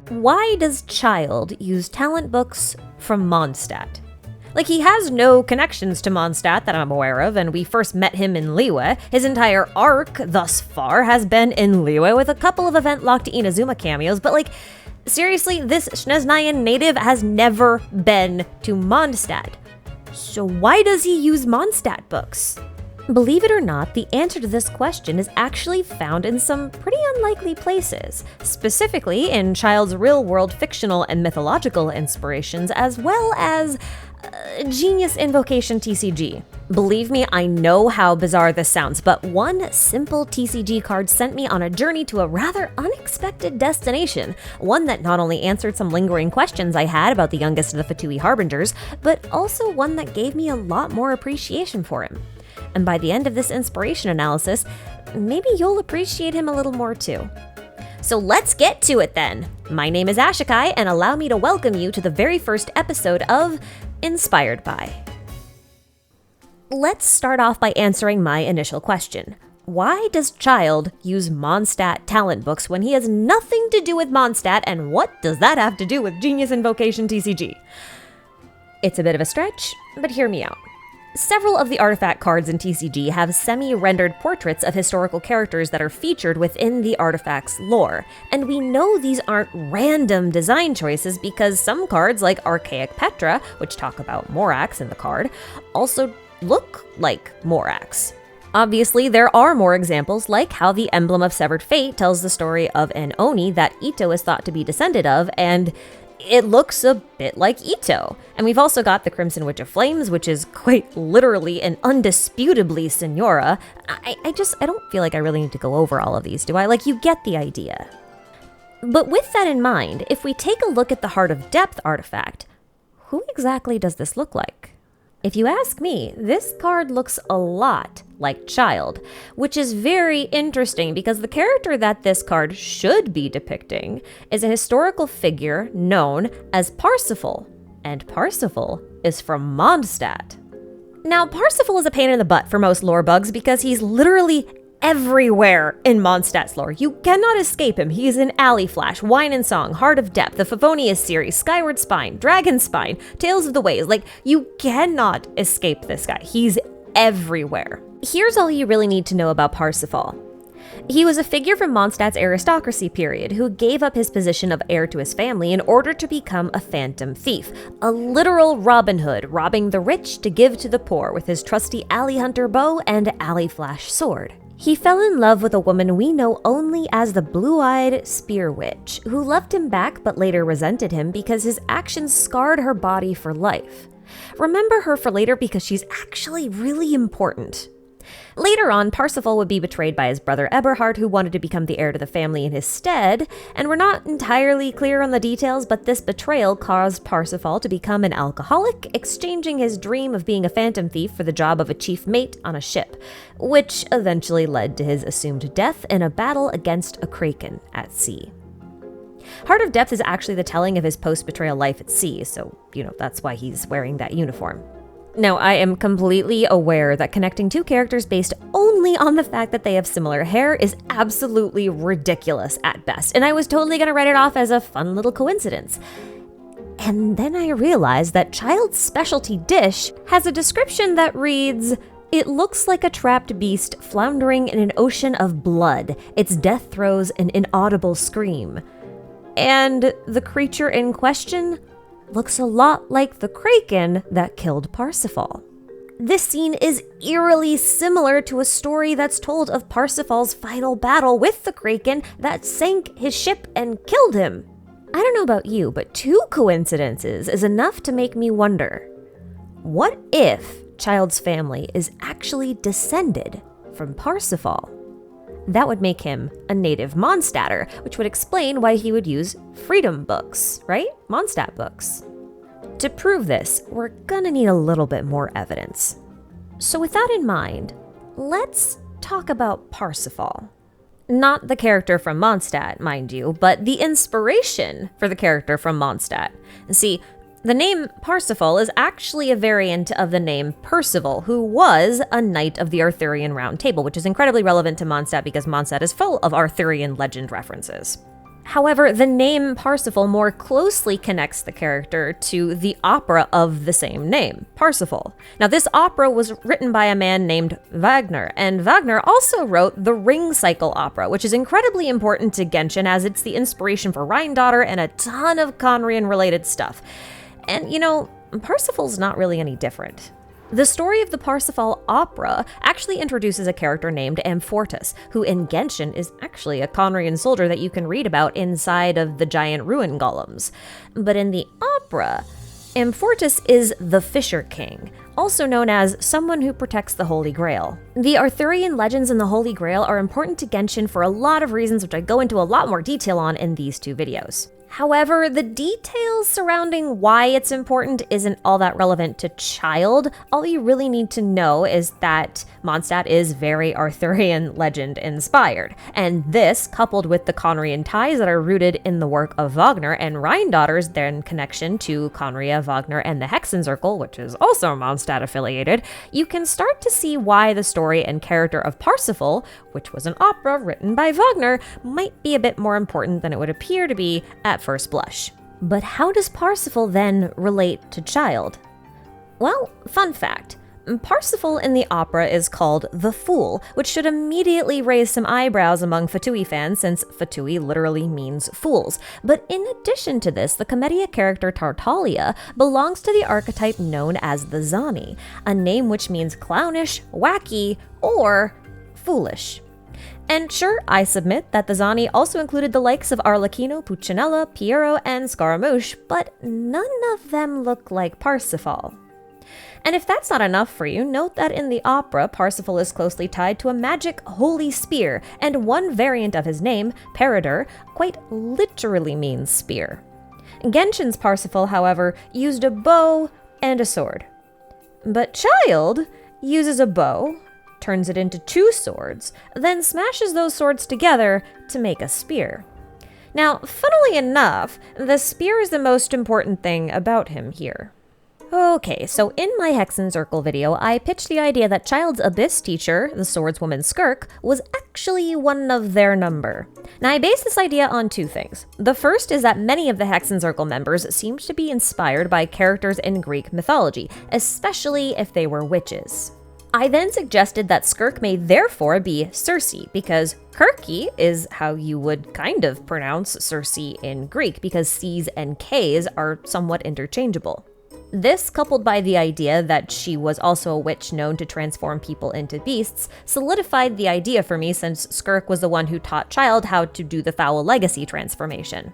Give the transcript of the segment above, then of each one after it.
Why does Childe use talent books from Mondstadt? Like, he has no connections to Mondstadt that I'm aware of, and we first met him in Liyue. His entire arc thus far has been in Liyue with a couple of event-locked Inazuma cameos, but like, seriously, this Snezhnayan native has never been to Mondstadt. So why does he use Mondstadt books? Believe it or not, the answer to this question is actually found in some pretty unlikely places, specifically in Childe's real-world fictional and mythological inspirations, as well as Genius Invocation TCG. Believe me, I know how bizarre this sounds, but one simple TCG card sent me on a journey to a rather unexpected destination, one that not only answered some lingering questions I had about the youngest of the Fatui Harbingers, but also one that gave me a lot more appreciation for him. And by the end of this inspiration analysis, maybe you'll appreciate him a little more too. So let's get to it then. My name is Ashikai, and allow me to welcome you to the very first episode of Inspired By. Let's start off by answering my initial question. Why does Childe use Mondstadt talent books when he has nothing to do with Mondstadt, and what does that have to do with Genius Invocation TCG? It's a bit of a stretch, but hear me out. Several of the artifact cards in TCG have semi-rendered portraits of historical characters that are featured within the artifact's lore, and we know these aren't random design choices because some cards, like Archaic Petra, which talk about Morax in the card, also look like Morax. Obviously, there are more examples, like how the Emblem of Severed Fate tells the story of an Oni that Ito is thought to be descended of, and it looks a bit like Ito. And we've also got the Crimson Witch of Flames, which is quite literally and undisputably Senora. I don't feel like I really need to go over all of these, do I? Like, you get the idea. But with that in mind, if we take a look at the Heart of Depth artifact, who exactly does this look like? If you ask me, this card looks a lot like Childe, which is very interesting because the character that this card should be depicting is a historical figure known as Parsifal, and Parsifal is from Mondstadt. Now, Parsifal is a pain in the butt for most lore bugs because he's literally everywhere in Mondstadt's lore. You cannot escape him. He is in Alley Flash, Wine and Song, Heart of Depth, the Favonius series, Skyward Spine, Dragon Spine, Tales of the Ways. Like, you cannot escape this guy. He's everywhere. Here's all you really need to know about Parsifal. He was a figure from Mondstadt's aristocracy period who gave up his position of heir to his family in order to become a phantom thief, a literal Robin Hood, robbing the rich to give to the poor with his trusty Alley Hunter bow and Alley Flash sword. He fell in love with a woman we know only as the Blue-Eyed Spear Witch, who loved him back but later resented him because his actions scarred her body for life. Remember her for later because she's actually really important. Later on, Parsifal would be betrayed by his brother Eberhard, who wanted to become the heir to the family in his stead, and we're not entirely clear on the details, but this betrayal caused Parsifal to become an alcoholic, exchanging his dream of being a phantom thief for the job of a chief mate on a ship, which eventually led to his assumed death in a battle against a kraken at sea. Heart of Depth is actually the telling of his post-betrayal life at sea, so, that's why he's wearing that uniform. Now, I am completely aware that connecting two characters based only on the fact that they have similar hair is absolutely ridiculous at best, and I was totally going to write it off as a fun little coincidence. And then I realized that Childe's specialty dish has a description that reads, "It looks like a trapped beast floundering in an ocean of blood. Its death throws an inaudible scream." And the creature in question looks a lot like the kraken that killed Parsifal. This scene is eerily similar to a story that's told of Parsifal's final battle with the kraken that sank his ship and killed him. I don't know about you, but two coincidences is enough to make me wonder, what if Childe's family is actually descended from Parsifal? That would make him a native Mondstadter, which would explain why he would use freedom books, right? Mondstadt books. To prove this, we're gonna need a little bit more evidence. So with that in mind, let's talk about Parsifal. Not the character from Mondstadt, mind you, but the inspiration for the character from Mondstadt. See, the name Parsifal is actually a variant of the name Percival, who was a knight of the Arthurian Round Table, which is incredibly relevant to Mondstadt because Mondstadt is full of Arthurian legend references. However, the name Parsifal more closely connects the character to the opera of the same name, Parsifal. Now, this opera was written by a man named Wagner, and Wagner also wrote the Ring Cycle opera, which is incredibly important to Genshin as it's the inspiration for Rhine and a ton of Conrian-related stuff. And, Parsifal's not really any different. The story of the Parsifal opera actually introduces a character named Amfortas, who in Genshin is actually a Conrian soldier that you can read about inside of the giant ruin golems. But in the opera, Amfortas is the Fisher King, also known as someone who protects the Holy Grail. The Arthurian legends and the Holy Grail are important to Genshin for a lot of reasons, which I go into a lot more detail on in these two videos. However, the details surrounding why it's important isn't all that relevant to Childe. All you really need to know is that Mondstadt is very Arthurian legend inspired, and this, coupled with the Conrian ties that are rooted in the work of Wagner and Rhine then connection to Conria, Wagner, and the Hexenzirkel, which is also Mondstadt affiliated, you can start to see why the story and character of Parsifal, which was an opera written by Wagner, might be a bit more important than it would appear to be at first blush. But how does Parsifal then relate to Childe? Well, fun fact. Parsifal in the opera is called the Fool, which should immediately raise some eyebrows among Fatui fans since Fatui literally means fools. But in addition to this, the Commedia character Tartaglia belongs to the archetype known as the Zani, a name which means clownish, wacky, or foolish. And sure, I submit that the Zani also included the likes of Arlecchino, Puccinella, Piero, and Scaramouche, but none of them look like Parsifal. And if that's not enough for you, note that in the opera, Parsifal is closely tied to a magic holy spear, and one variant of his name, Peridor, quite literally means spear. Genshin's Parsifal, however, used a bow and a sword. But Childe uses a bow, turns it into two swords, then smashes those swords together to make a spear. Now, funnily enough, the spear is the most important thing about him here. Okay, so in my Hexenzirkel video, I pitched the idea that Childe's abyss teacher, the swordswoman Skirk, was actually one of their number. Now, I base this idea on two things. The first is that many of the Hexenzirkel members seemed to be inspired by characters in Greek mythology, especially if they were witches. I then suggested that Skirk may therefore be Circe, because Kirky is how you would kind of pronounce Circe in Greek, because C's and K's are somewhat interchangeable. This, coupled by the idea that she was also a witch known to transform people into beasts, solidified the idea for me since Skirk was the one who taught Childe how to do the Foul Legacy transformation.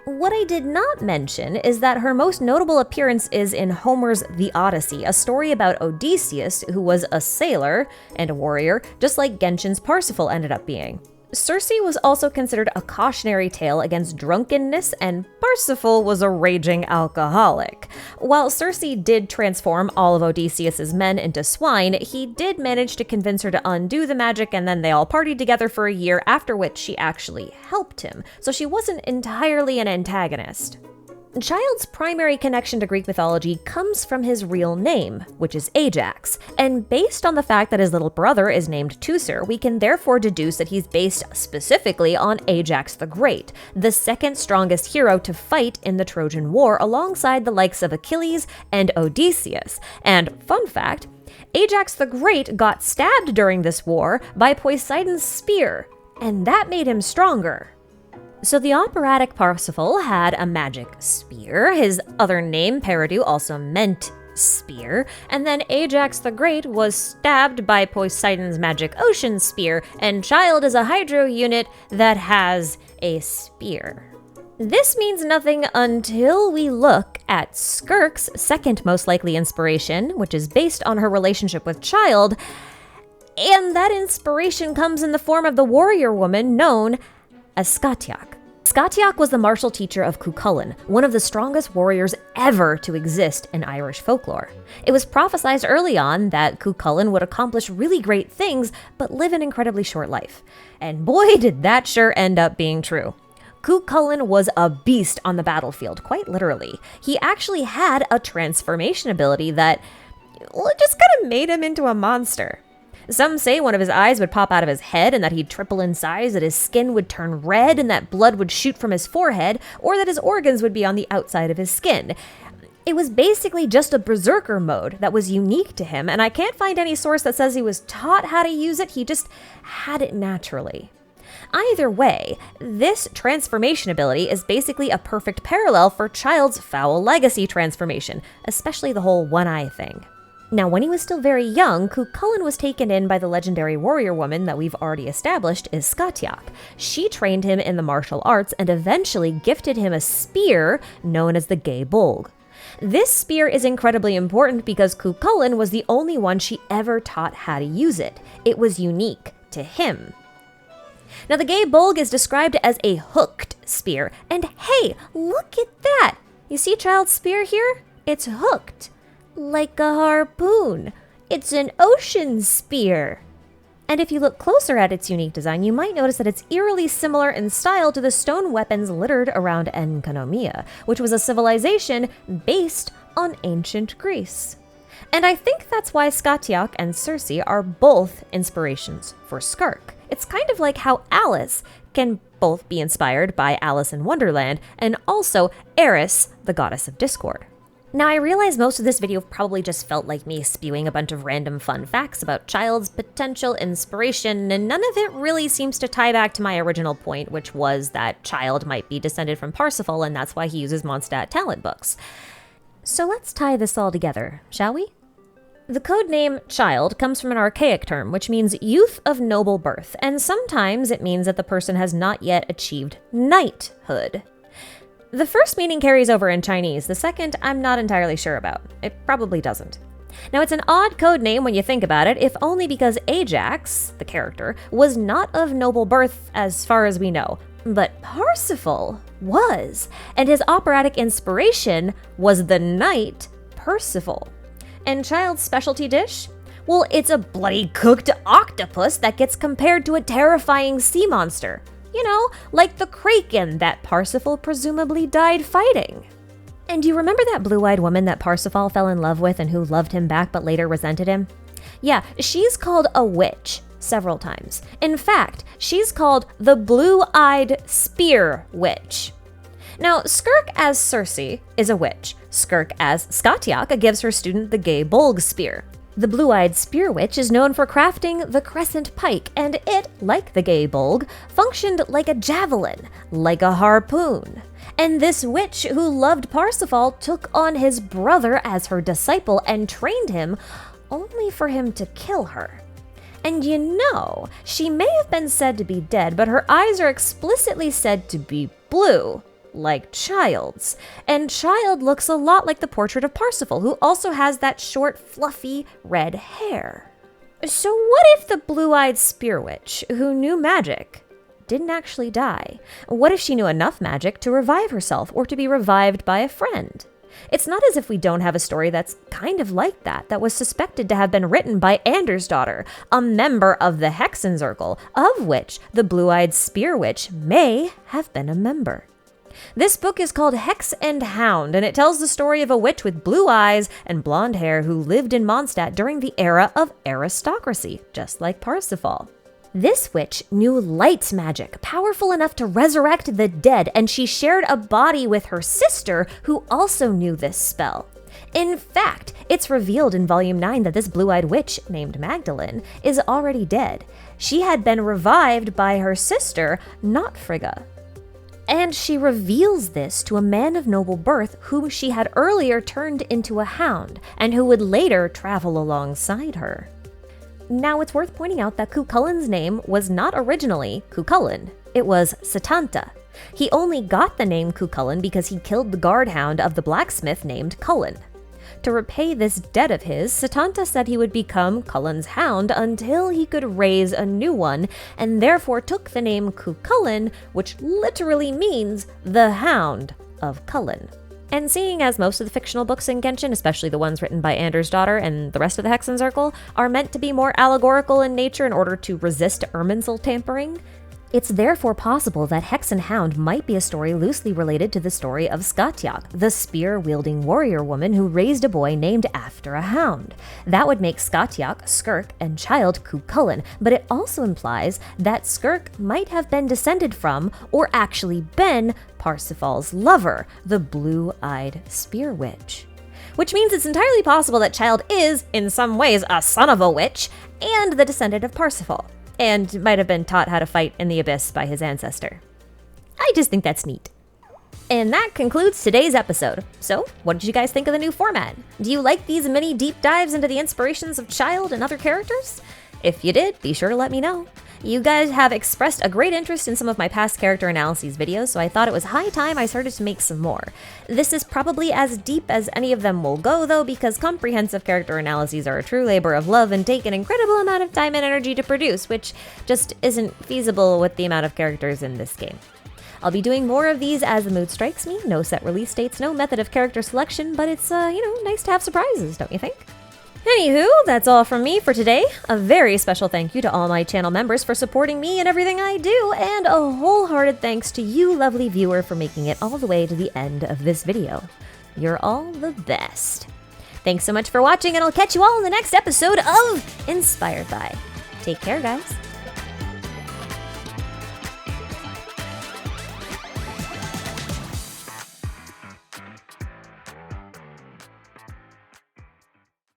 What I did not mention is that her most notable appearance is in Homer's The Odyssey, a story about Odysseus, who was a sailor and a warrior, just like Genshin's Parsifal ended up being. Circe was also considered a cautionary tale against drunkenness, and Parsifal was a raging alcoholic. While Circe did transform all of Odysseus's men into swine, he did manage to convince her to undo the magic, and then they all partied together for a year, after which she actually helped him, so she wasn't entirely an antagonist. Childe's primary connection to Greek mythology comes from his real name, which is Ajax, and based on the fact that his little brother is named Teucer, we can therefore deduce that he's based specifically on Ajax the Great, the second strongest hero to fight in the Trojan War alongside the likes of Achilles and Odysseus. And fun fact, Ajax the Great got stabbed during this war by Poseidon's spear, and that made him stronger. So the operatic Parsifal had a magic spear, his other name, Peridor, also meant spear, and then Ajax the Great was stabbed by Poseidon's magic ocean spear, and Childe is a Hydro unit that has a spear. This means nothing until we look at Skirk's second most likely inspiration, which is based on her relationship with Childe, and that inspiration comes in the form of the warrior woman known as Scathach. Scathach was the martial teacher of Cu Chulainn, one of the strongest warriors ever to exist in Irish folklore. It was prophesied early on that Cu Chulainn would accomplish really great things, but live an incredibly short life. And boy, did that sure end up being true. Cu Chulainn was a beast on the battlefield, quite literally. He actually had a transformation ability that, well, it just kind of made him into a monster. Some say one of his eyes would pop out of his head and that he'd triple in size, that his skin would turn red and that blood would shoot from his forehead, or that his organs would be on the outside of his skin. It was basically just a berserker mode that was unique to him, and I can't find any source that says he was taught how to use it, he just had it naturally. Either way, this transformation ability is basically a perfect parallel for Childe's foul legacy transformation, especially the whole one-eye thing. Now, when he was still very young, Cu Chulainn was taken in by the legendary warrior woman that we've already established is Scathach. She trained him in the martial arts and eventually gifted him a spear known as the Gay Bolg. This spear is incredibly important because Cu Chulainn was the only one she ever taught how to use it. It was unique to him. Now, the Gay Bolg is described as a hooked spear, and hey, look at that! You see Childe's spear here? It's hooked. Like a harpoon. It's an ocean spear. And if you look closer at its unique design, you might notice that it's eerily similar in style to the stone weapons littered around Enkanomiya, which was a civilization based on ancient Greece. And I think that's why Scathach and Circe are both inspirations for Skirk. It's kind of like how Alice can both be inspired by Alice in Wonderland and also Eris, the goddess of discord. Now, I realize most of this video probably just felt like me spewing a bunch of random fun facts about Childe's potential inspiration, and none of it really seems to tie back to my original point, which was that Childe might be descended from Parsifal, and that's why he uses Mondstadt talent books. So let's tie this all together, shall we? The codename Childe comes from an archaic term, which means youth of noble birth, and sometimes it means that the person has not yet achieved knighthood. The first meaning carries over in Chinese, the second I'm not entirely sure about. It probably doesn't. Now, it's an odd code name when you think about it, if only because Ajax, the character, was not of noble birth as far as we know. But Parsifal was, and his operatic inspiration was the knight Parsifal. And Childe's specialty dish? Well, it's a bloody cooked octopus that gets compared to a terrifying sea monster. You know, like the Kraken that Parsifal presumably died fighting. And you remember that blue-eyed woman that Parsifal fell in love with and who loved him back but later resented him? Yeah, she's called a witch several times. In fact, she's called the Blue-Eyed Spear Witch. Now, Skirk as Circe is a witch. Skirk as Scathach gives her student the Gay Bolg spear. The Blue-Eyed Spear Witch is known for crafting the crescent pike, and it, like the Gay Bolg, functioned like a javelin, like a harpoon. And this witch who loved Parsifal took on his brother as her disciple and trained him, only for him to kill her. And you know, she may have been said to be dead, but her eyes are explicitly said to be blue, like Childe's. And Childe looks a lot like the portrait of Parsifal, who also has that short, fluffy, red hair. So what if the blue-eyed spear witch, who knew magic, didn't actually die? What if she knew enough magic to revive herself, or to be revived by a friend? It's not as if we don't have a story that's kind of like that was suspected to have been written by Anders' daughter, a member of the Hexenzirkel, of which the blue-eyed spear witch may have been a member. This book is called Hex and Hound, and it tells the story of a witch with blue eyes and blonde hair who lived in Mondstadt during the era of aristocracy, just like Parsifal. This witch knew light magic, powerful enough to resurrect the dead, and she shared a body with her sister, who also knew this spell. In fact, it's revealed in Volume 9 that this blue-eyed witch, named Magdalene, is already dead. She had been revived by her sister, not Frigga. And she reveals this to a man of noble birth whom she had earlier turned into a hound, and who would later travel alongside her. Now, it's worth pointing out that Cu Chulainn's name was not originally Cu Chulainn, it was Setanta. He only got the name Cu Chulainn because he killed the guard hound of the blacksmith named Cullen. To repay this debt of his, Setanta said he would become Cullen's hound until he could raise a new one, and therefore took the name Cu Chulainn, which literally means the Hound of Cullen. And seeing as most of the fictional books in Genshin, especially the ones written by Anders' daughter and the rest of the Hexenzirkel, are meant to be more allegorical in nature in order to resist Irminsul tampering, It's therefore possible that Hex and Hound might be a story loosely related to the story of Scathach, the spear-wielding warrior woman who raised a boy named after a hound. That would make Scathach, Skirk, and Childe Cu Chulainn, but it also implies that Skirk might have been descended from, or actually been, Parsifal's lover, the blue-eyed spear witch. Which means it's entirely possible that Childe is, in some ways, a son of a witch, and the descendant of Parsifal, and might have been taught how to fight in the abyss by his ancestor. I just think that's neat. And that concludes today's episode. So, what did you guys think of the new format? Do you like these mini deep dives into the inspirations of Childe and other characters? If you did, be sure to let me know. You guys have expressed a great interest in some of my past character analyses videos, so I thought it was high time I started to make some more. This is probably as deep as any of them will go, though, because comprehensive character analyses are a true labor of love and take an incredible amount of time and energy to produce, which just isn't feasible with the amount of characters in this game. I'll be doing more of these as the mood strikes me. No set release dates, no method of character selection, but it's, nice to have surprises, don't you think? Anywho, that's all from me for today. A very special thank you to all my channel members for supporting me in everything I do, and a wholehearted thanks to you, lovely viewer, for making it all the way to the end of this video. You're all the best. Thanks so much for watching, and I'll catch you all in the next episode of Inspired By. Take care, guys.